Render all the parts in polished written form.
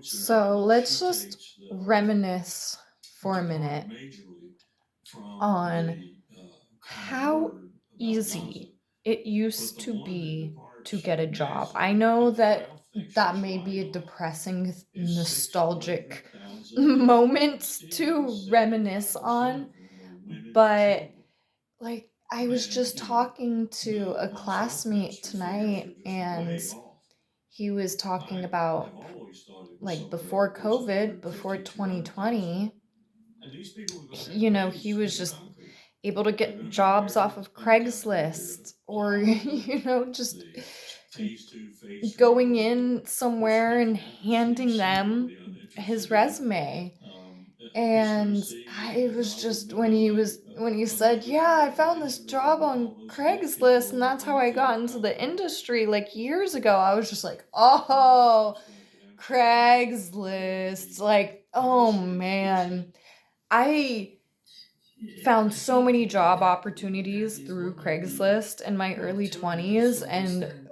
So let's just reminisce for a minute on how easy it used to be to get a job. I know that that may be a depressing, nostalgic moment to reminisce on, but like I was just talking to a classmate tonight and he was talking about like before COVID, before 2020, he was just able to get jobs off of Craigslist or, just going in somewhere and handing them his resume. And I was just when he said, "Yeah, I found this job on Craigslist and that's how I got into the industry like years ago." I was just like, "Oh, Craigslist." Like, oh man. I found so many job opportunities through Craigslist in my early 20s, and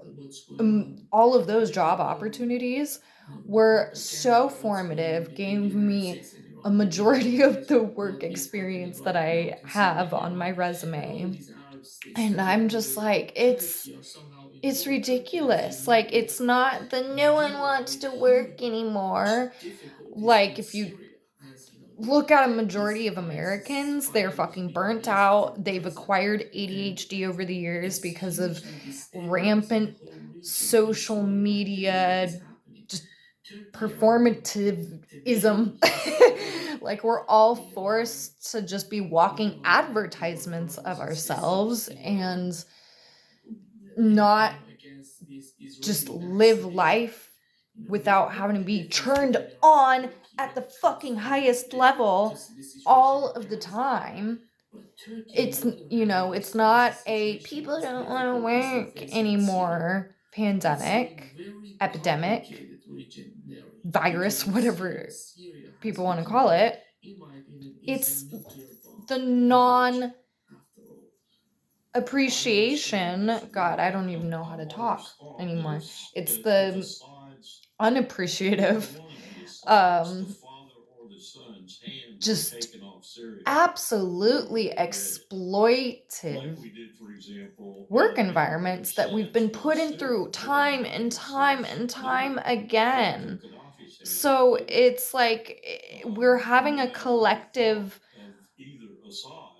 all of those job opportunities were so formative, gave me a majority of the work experience that I have on my resume. And I'm just like, it's ridiculous. Like, it's not the no one wants to work anymore. Like, if you look at a majority of Americans, they're fucking burnt out. They've acquired ADHD over the years because of rampant social media, just performativism. Like, we're all forced to just be walking advertisements of ourselves and not just live life without having to be turned on at the fucking highest level all of the time. It's not a people don't want to work anymore pandemic, epidemic, virus, whatever people want to call it. It's the non appreciation. God, I don't even know how to talk anymore. It's the unappreciative, um, just absolutely exploitive work environments that we've been put in through time and time and time again. So it's like we're having a collective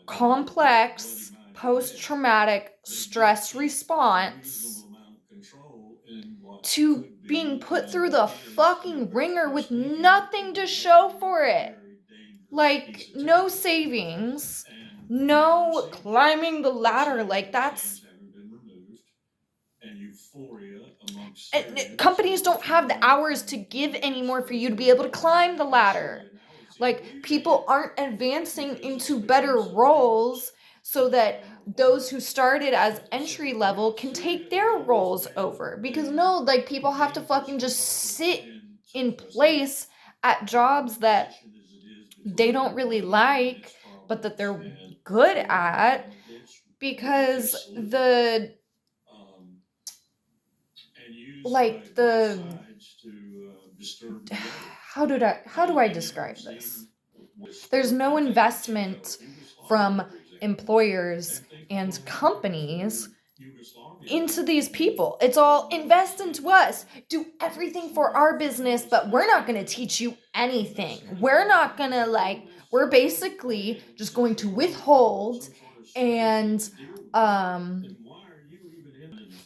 complex post-traumatic stress response to being put through the fucking ringer with nothing to show for it. Like, no savings, no climbing the ladder. Like, that's. Companies don't have the hours to give anymore for you to be able to climb the ladder. Like, people aren't advancing into better roles so that those who started as entry level can take their roles over. Because no, like, people have to fucking just sit in place at jobs that they don't really like, but that they're good at because the how do I describe this? There's no investment from employers and companies into these people. It's all invest into us, do everything for our business, but we're not going to teach you anything. We're not going to we're basically just going to withhold and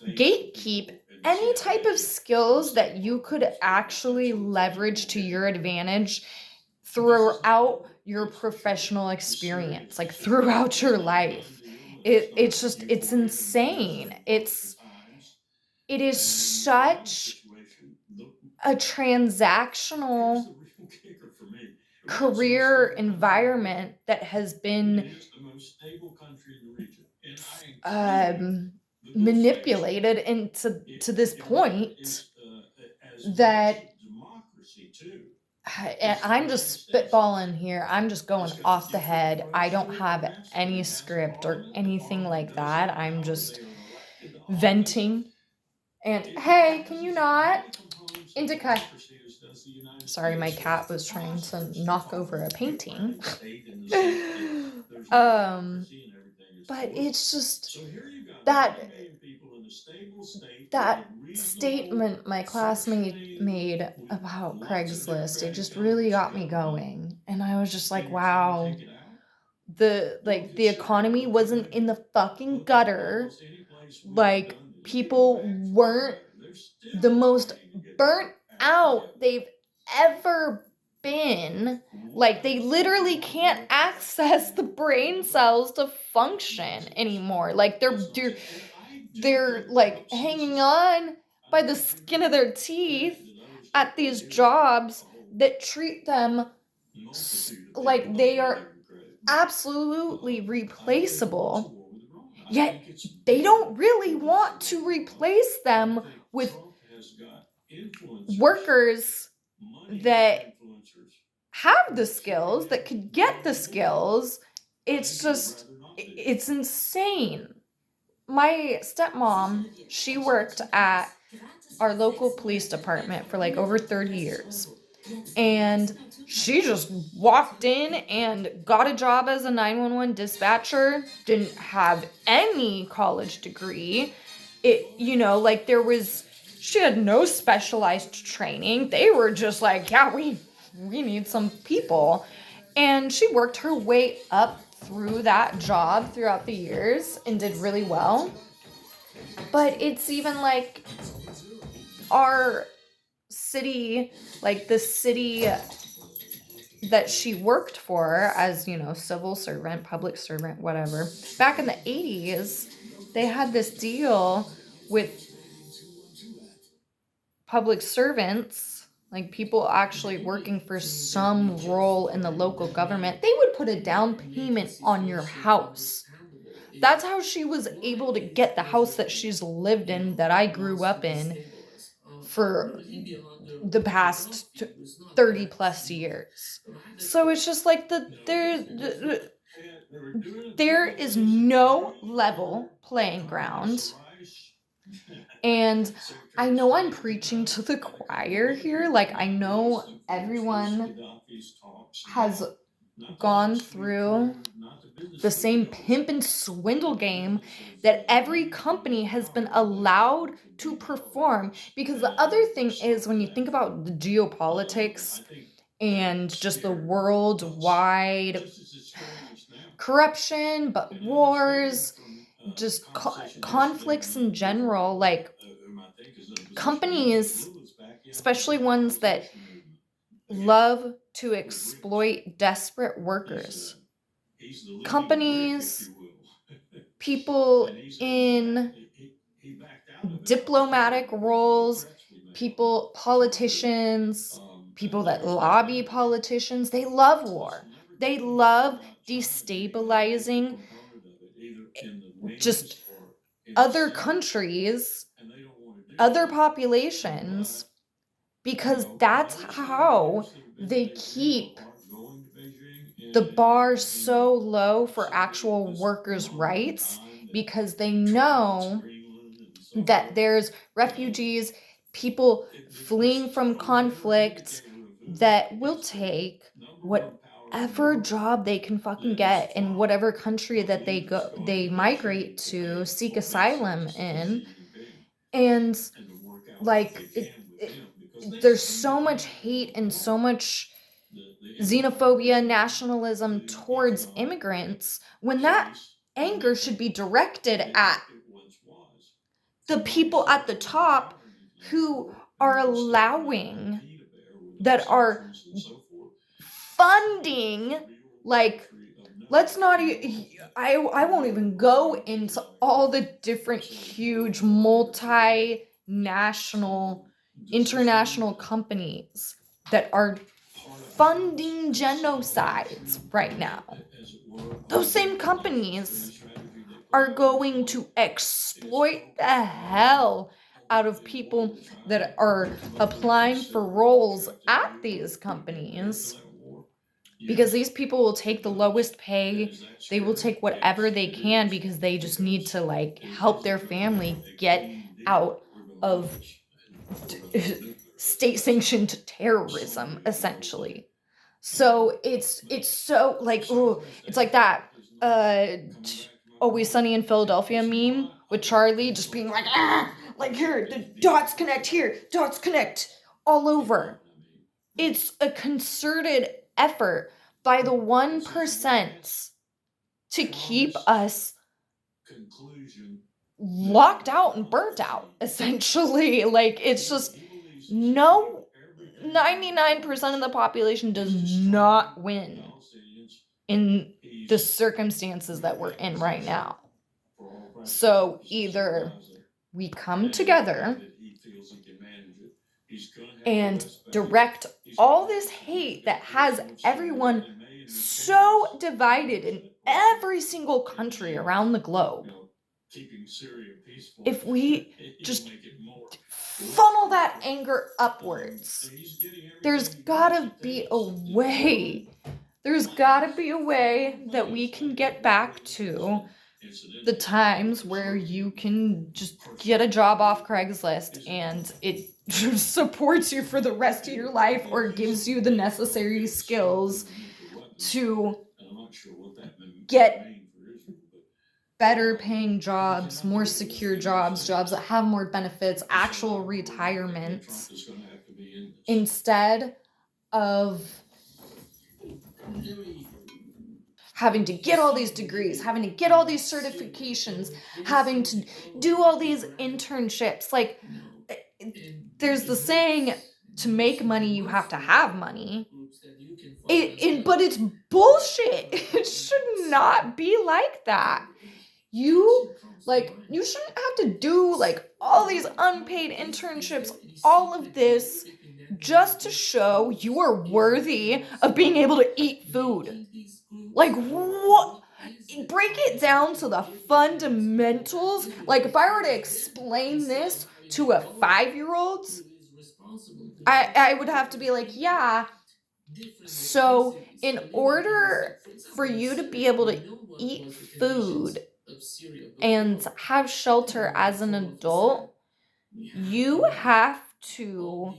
gatekeep any type of skills that you could actually leverage to your advantage throughout your professional experience, like throughout your life. It's insane. It is such a transactional career environment that has been manipulated into to this point that and I'm just spitballing here. I'm just going off the head. I don't have any script or anything like that. I'm just venting. And hey, can you not? Indica. Sorry, my cat was trying to knock over a painting. um, but it's just that that statement my classmate made about Craigslist, it just really got me going. And I was just like, wow, the economy wasn't in the fucking gutter. Like people weren't the most burnt out they've ever been. Like they literally can't access the brain cells to function anymore. Like they're like hanging on by the skin of their teeth at these jobs that treat them like they are absolutely replaceable. Yet they don't really want to replace them with workers that have the skills, that could get the skills. It's just, it's insane. My stepmom, she worked at our local police department for like over 30 years. And she just walked in and got a job as a 911 dispatcher, didn't have any college degree. Like she had no specialized training. They were just like, yeah, we need some people. And she worked her way up through that job throughout the years and did really well. But it's even like our city, like the city that she worked for as, civil servant, public servant, whatever. Back in the 80s, they had this deal with public servants, like people actually working for some role in the local government. They would put a down payment on your house. That's how she was able to get the house that she's lived in, that I grew up in, for the past 30 plus years. So it's just like there is no level playing ground. And I know I'm preaching to the choir here. Like, I know everyone has gone through the same pimp and swindle game that every company has been allowed to perform. Because the other thing is, when you think about the geopolitics and just the worldwide corruption, but wars, just conflicts in general, like companies, especially ones that love to exploit desperate workers, companies, people in diplomatic roles, politicians, people that lobby politicians, they love war. They love destabilizing just other countries, other populations, because that's how they keep the bar so low for actual workers' rights, because they know that there's refugees, people fleeing from conflict, that will take whatever job they can fucking get in whatever country that they migrate to seek asylum in. And like there's so much hate and so much xenophobia, nationalism towards immigrants, when that anger should be directed at the people at the top who are allowing, that are funding, like, let's not I won't even go into all the different huge multinational international companies that are funding genocides right now. Those same companies are going to exploit the hell out of people that are applying for roles at these companies, because these people will take the lowest pay. They will take whatever they can because they just need to like help their family get out of state sanctioned terrorism essentially. So it's so like, oh, it's like that Always Sunny in Philadelphia meme with Charlie just being like, ah, like here, the dots connect here, dots connect all over. It's a concerted effort by the 1% to keep us locked out and burnt out, essentially. Like, it's just no 99% of the population does not win in the circumstances that we're in right now. So either we come together and direct all this hate that has everyone so divided in every single country around the globe. If we just funnel that anger upwards, there's gotta be a way. There's gotta be a way that we can get back to the times where you can just get a job off Craigslist and it supports you for the rest of your life or gives you the necessary skills to get better paying jobs, more secure jobs, jobs that have more benefits, actual retirements, instead of having to get all these degrees, having to get all these certifications, having to do all these internships. Like, there's the saying, to make money, you have to have money. But it's bullshit. It should not be like that. You shouldn't have to do like all these unpaid internships, all of this just to show you are worthy of being able to eat food. Like, what? Break it down to the fundamentals. Like, if I were to explain this to a 5-year-old, I would have to be like, yeah. So, in order for you to be able to eat food and have shelter as an adult, you have to,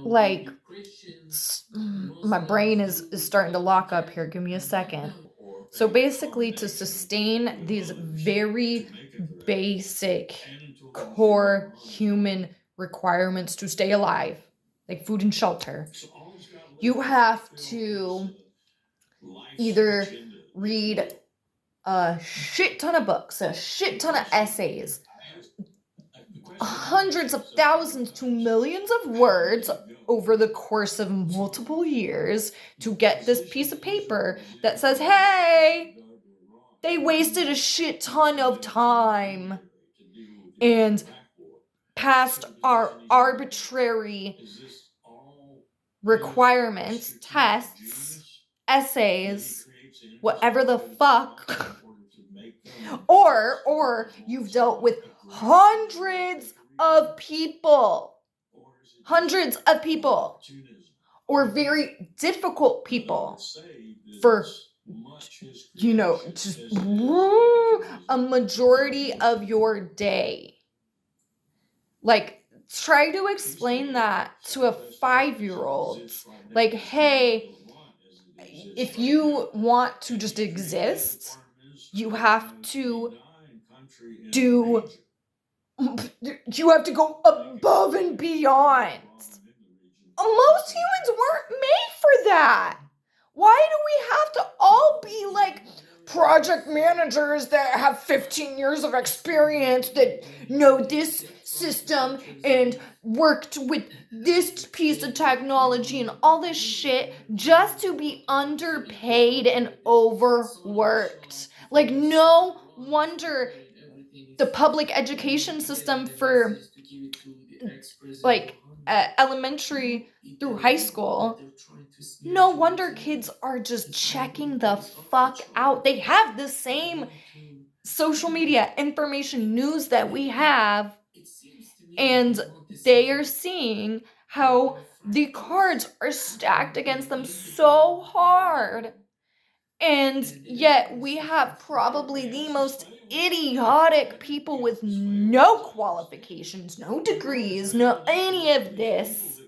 like, my brain is starting to lock up here. Give me a second. So basically, to sustain these very basic core human requirements to stay alive, like food and shelter, you have to either read a shit ton of books, a shit ton of essays, hundreds of thousands to millions of words over the course of multiple years to get this piece of paper that says, hey, they wasted a shit ton of time and passed our arbitrary requirements, tests, essays, whatever the fuck. Or you've dealt with hundreds of people, or very difficult people for, just a majority of your day. Like, try to explain that to a 5-year-old. Like, hey, if you want to just exist, you have to go above and beyond. Most humans weren't made for that. Why do we have to all be like project managers that have 15 years of experience that know this system and worked with this piece of technology and all this shit just to be underpaid and overworked? Like, no wonder the public education system for like elementary through high school, no wonder kids are just checking the fuck out. They have the same social media information news that we have, and they are seeing how the cards are stacked against them so hard And yet we have probably the most idiotic people with no qualifications, no degrees, no any of this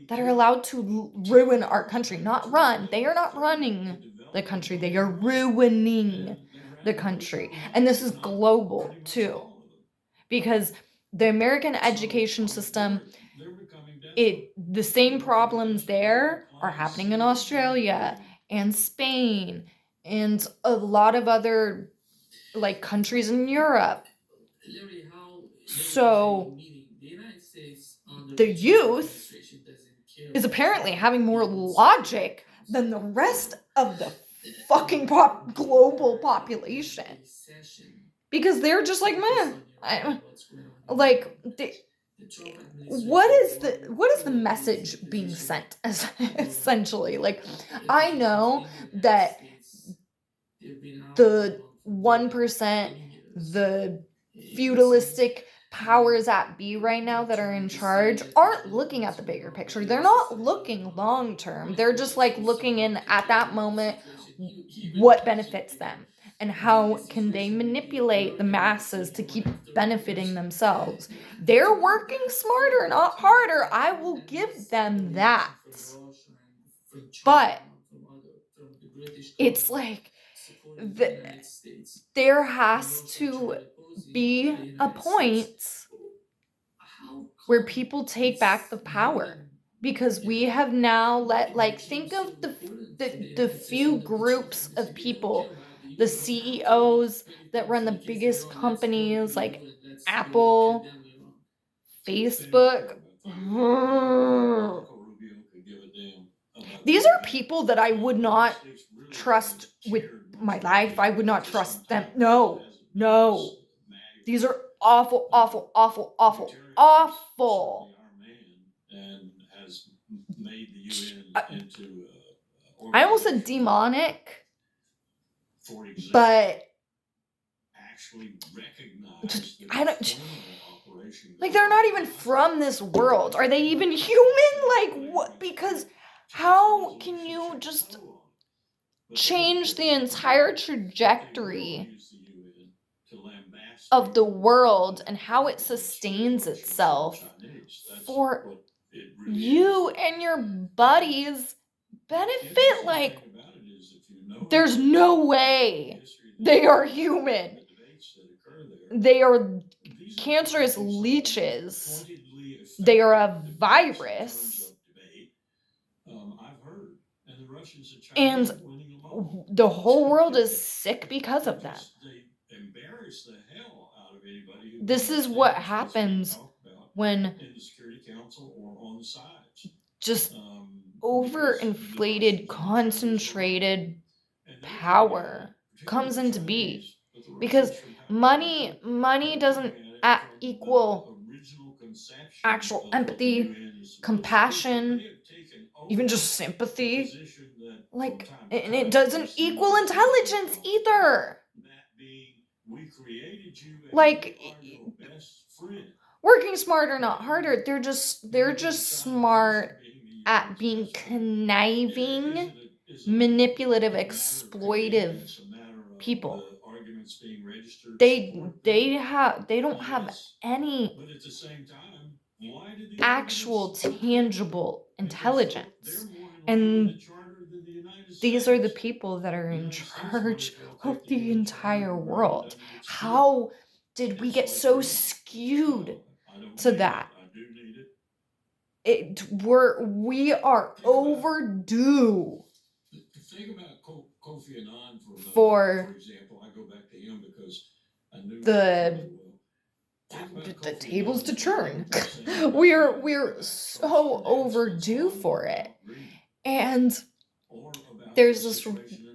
that are allowed to ruin our country, not run. They are not running the country, they are ruining the country. And this is global too, because the American education system, the same problems there are happening in Australia and Spain and a lot of other like countries in Europe. So the youth is apparently having more logic than the rest of the fucking global population because they're just like, man, like what is the message being sent as essentially? Like, I know that the 1%, the feudalistic powers that be right now that are in charge aren't looking at the bigger picture. They're not looking long term. They're just like looking in at that moment what benefits them and how can they manipulate the masses to keep benefiting themselves. They're working smarter, not harder. I will give them that. But it's like the, there has to be a point where people take back the power because we have now let, like, think of the few groups of people, the CEOs that run the biggest companies like Apple, Facebook. These are people that I would not trust with my life. I would not trust them. No, no. These are awful, awful, awful, awful, awful. I almost said demonic, but just, I don't, like, they're not even from this world. Are they even human? Like, what? Because how can you just change the entire trajectory of the world and how it sustains itself for you and your buddies benefit? Like, there's no way they are human. They are cancerous leeches. They are a virus. And the whole world is sick because of them. This is what happens when just overinflated, concentrated power comes into be. Because money doesn't equal actual empathy, compassion, even just sympathy. Like, and it doesn't equal intelligence either. Like, working smarter, not harder. They're just smart at being conniving, manipulative, exploitive people. They don't have any actual tangible intelligence. And these are the people that are in charge of the entire world. How did we get so skewed to that? We are overdue for the the tables to turn. We're so overdue for it. And there's this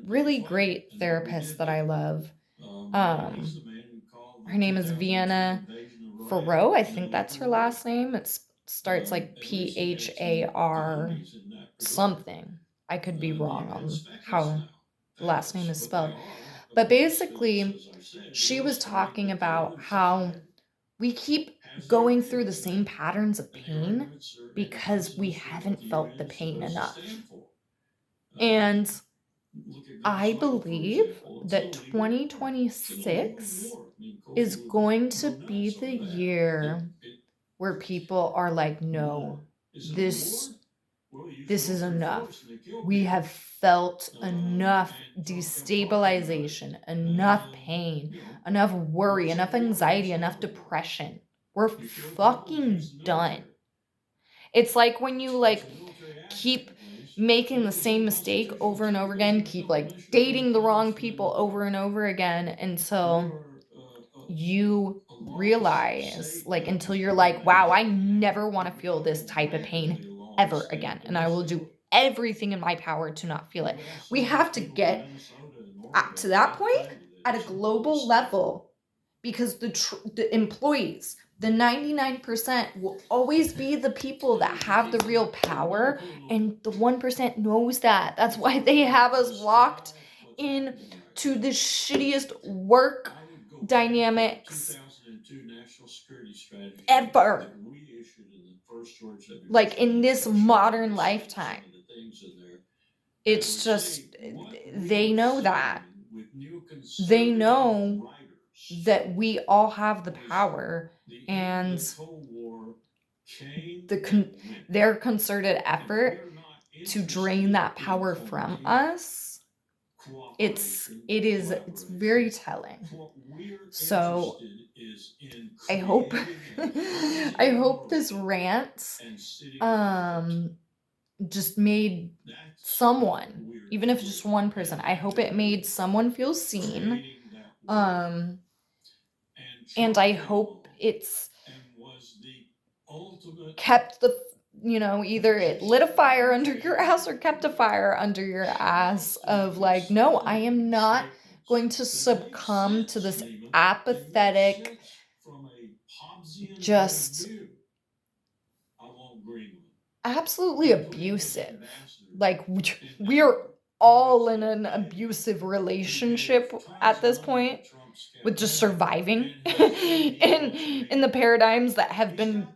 really great therapist that I love. Um, Her name is Vienna Farrow. I think that's her last name. It starts like Phar something. I could be wrong on how the last name is spelled. But basically, she was talking about how we keep going through the same patterns of pain because we haven't felt the pain enough. And I believe that 2026 is going to be the year where people are like, "No, this this is enough. We have felt enough destabilization, enough pain, enough worry, enough anxiety, enough depression. We're fucking done." It's like when you like keep making the same mistake over and over again, keep like dating the wrong people over and over again until you realize, like, until you're like, wow, I never want to feel this type of pain ever again. And I will do everything in my power to not feel it. We have to get to that point at a global level because the employees, the 99% will always be the people that have the real power, and the 1% knows that. That's why they have us locked in to the shittiest work dynamics ever. Like in this modern lifetime. It's just they know that. They know that we all have the power, and their concerted effort to drain that power from us, it's very telling. So I hope I hope this rant um just made someone, even if just one person, I hope it made someone feel seen. Um and I hope it's kept either it lit a fire under your ass or kept a fire under your ass of like, no, I am not going to succumb to this apathetic, just absolutely abusive. Like, we are all in an abusive relationship at this point with just surviving in the paradigms that have been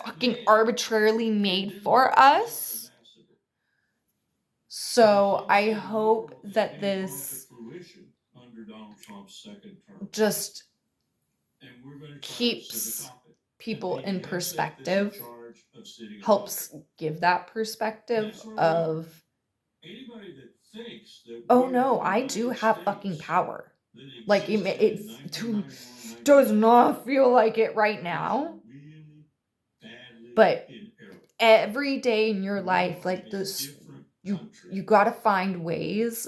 fucking arbitrarily made for us. So I hope that this just keeps people in perspective, helps give that perspective of, oh no, I do have fucking power. Like it does not feel like it right now, but every day in your life, like this, you got to find ways,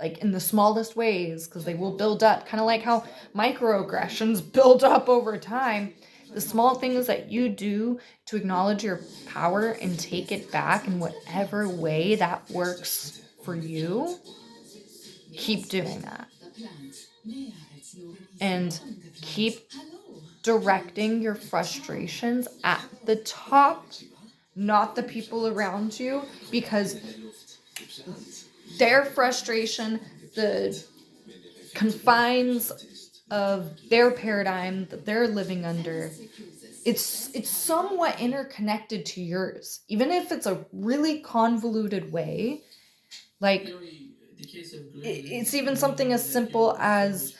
like in the smallest ways, because they will build up, kind of like how microaggressions build up over time. The small things that you do to acknowledge your power and take it back in whatever way that works for you, keep doing that. And keep directing your frustrations at the top, not the people around you, because their frustration, the confines of their paradigm that they're living under, it's somewhat interconnected to yours, even if it's a really convoluted way. Like it's even something as simple as,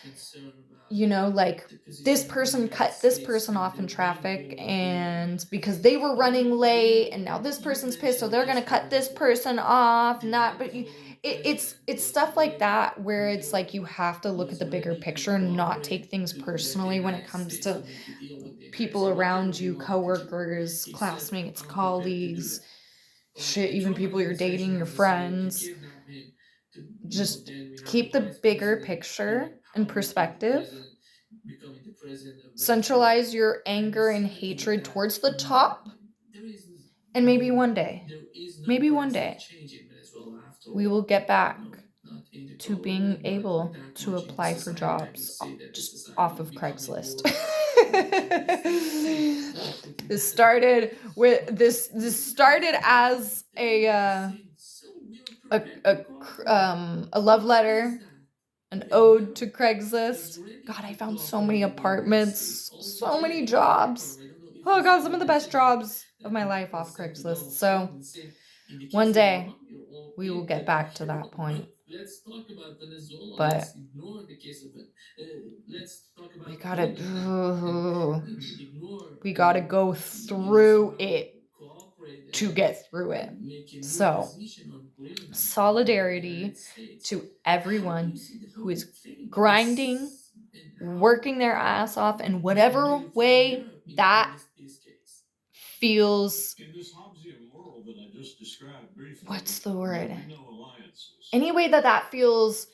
like this person cut this person off in traffic, and because they were running late, and now this person's pissed, so they're going to cut this person off, not but it's stuff like that where it's like you have to look at the bigger picture and not take things personally when it comes to people around you, coworkers, classmates, colleagues, shit, even people you're dating, your friends. Just keep the bigger picture in perspective. Centralize your anger and hatred towards the top. And maybe one day, we will get back to being able to apply for jobs just off of Craigslist. This started as a love letter, an ode to Craigslist. God, I found so many apartments, so many jobs. Oh God, some of the best jobs of my life off Craigslist. So one day we will get back to that point. But we gotta we gotta go through it to get through it. So, solidarity to everyone who is grinding, working their ass off in whatever way that feels. What's the word? Any way that feels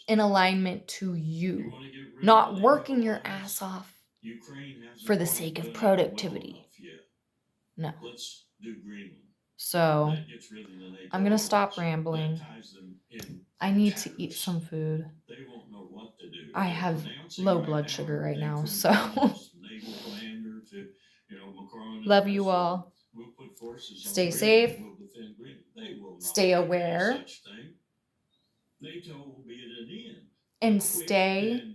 in alignment to you, not working your ass off for the sake of productivity. No. So I'm gonna stop rambling. I need to eat some food. I have low blood sugar right now, so love you all. Stay safe. Stay aware. And stay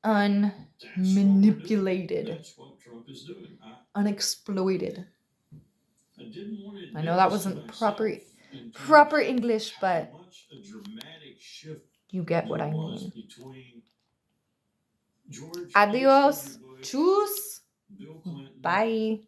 unmanipulated, unexploited. I know that wasn't proper English, but you get what I mean. Adios. Tschüss. Bye.